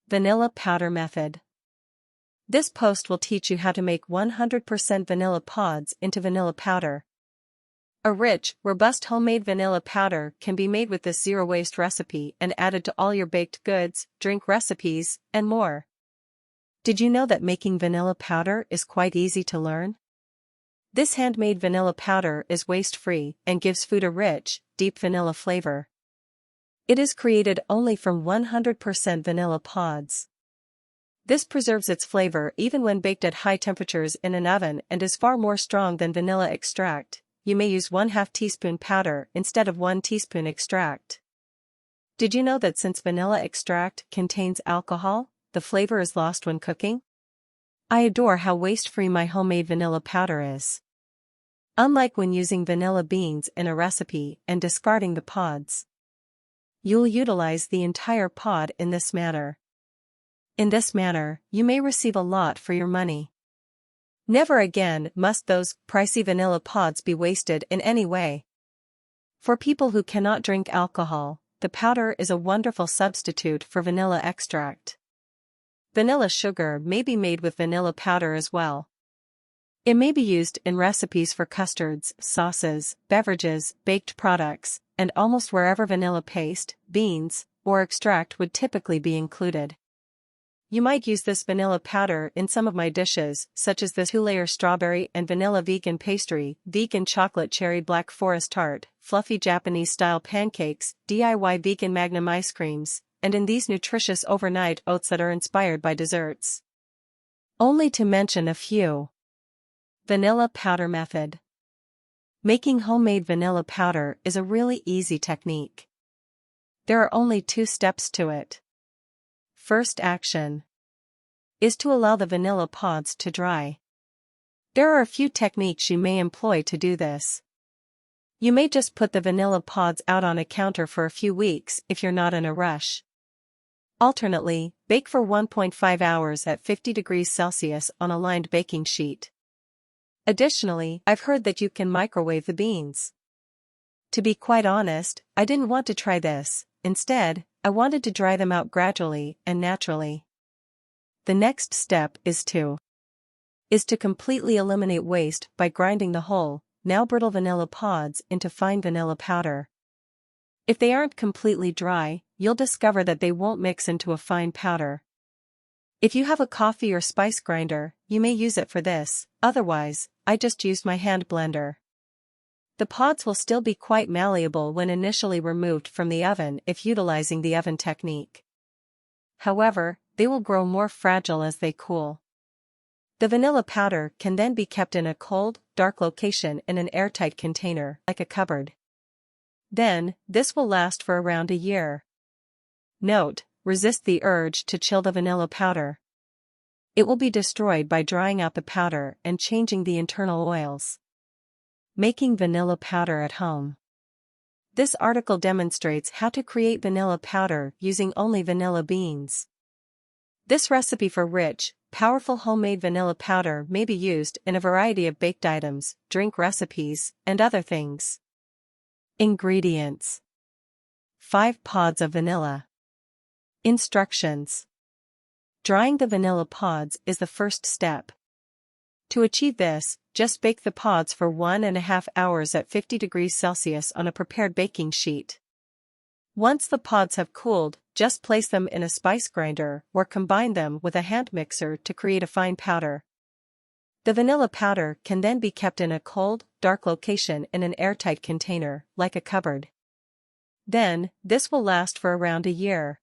Vanilla powder method. This post will teach you how to make 100% vanilla pods into vanilla powder. A rich, robust homemade vanilla powder can be made with this zero-waste recipe and added to all your baked goods, drink recipes, and more. Did you know that making vanilla powder is quite easy to learn? This handmade vanilla powder is waste-free and gives food a rich, deep vanilla flavor. It is created only from 100% vanilla pods. This preserves its flavor even when baked at high temperatures in an oven and is far more strong than vanilla extract. You may use 1/2 teaspoon powder instead of 1 teaspoon extract. Did you know that since vanilla extract contains alcohol, the flavor is lost when cooking? I adore how waste-free my homemade vanilla powder is. Unlike when using vanilla beans in a recipe and discarding the pods, you'll utilize the entire pod in this manner. In this manner, you may receive a lot for your money. Never again must those pricey vanilla pods be wasted in any way. For people who cannot drink alcohol, the powder is a wonderful substitute for vanilla extract. Vanilla sugar may be made with vanilla powder as well. It may be used in recipes for custards, sauces, beverages, baked products, and almost wherever vanilla paste, beans, or extract would typically be included. You might use this vanilla powder in some of my dishes, such as this 2-layer strawberry and vanilla vegan pastry, vegan chocolate cherry black forest tart, fluffy Japanese-style pancakes, DIY vegan magnum ice creams, and in these nutritious overnight oats that are inspired by desserts. Only to mention a few. Vanilla powder method. Making homemade vanilla powder is a really easy technique. There are only 2 steps to it. First action is to allow the vanilla pods to dry. There are a few techniques you may employ to do this. You may just put the vanilla pods out on a counter for a few weeks if you're not in a rush. Alternately, bake for 1.5 hours at 50 degrees Celsius on a lined baking sheet. Additionally, I've heard that you can microwave the beans. To be quite honest, I didn't want to try this. Instead, I wanted to dry them out gradually and naturally. The next step is to completely eliminate waste by grinding the whole, now brittle vanilla pods into fine vanilla powder. If they aren't completely dry, you'll discover that they won't mix into a fine powder. If you have a coffee or spice grinder, you may use it for this, otherwise, I just used my hand blender. The pods will still be quite malleable when initially removed from the oven if utilizing the oven technique. However, they will grow more fragile as they cool. The vanilla powder can then be kept in a cold, dark location in an airtight container, like a cupboard. Then, this will last for around a year. Note: resist the urge to chill the vanilla powder. It will be destroyed by drying out the powder and changing the internal oils. Making vanilla powder at home. This article demonstrates how to create vanilla powder using only vanilla beans. This recipe for rich, powerful homemade vanilla powder may be used in a variety of baked items, drink recipes, and other things. Ingredients: 5 pods of vanilla. Instructions. Drying the vanilla pods is the first step. To achieve this, just bake the pods for 1.5 hours at 50 degrees Celsius on a prepared baking sheet. Once the pods have cooled, just place them in a spice grinder or combine them with a hand mixer to create a fine powder. The vanilla powder can then be kept in a cold, dark location in an airtight container, like a cupboard. Then, this will last for around a year.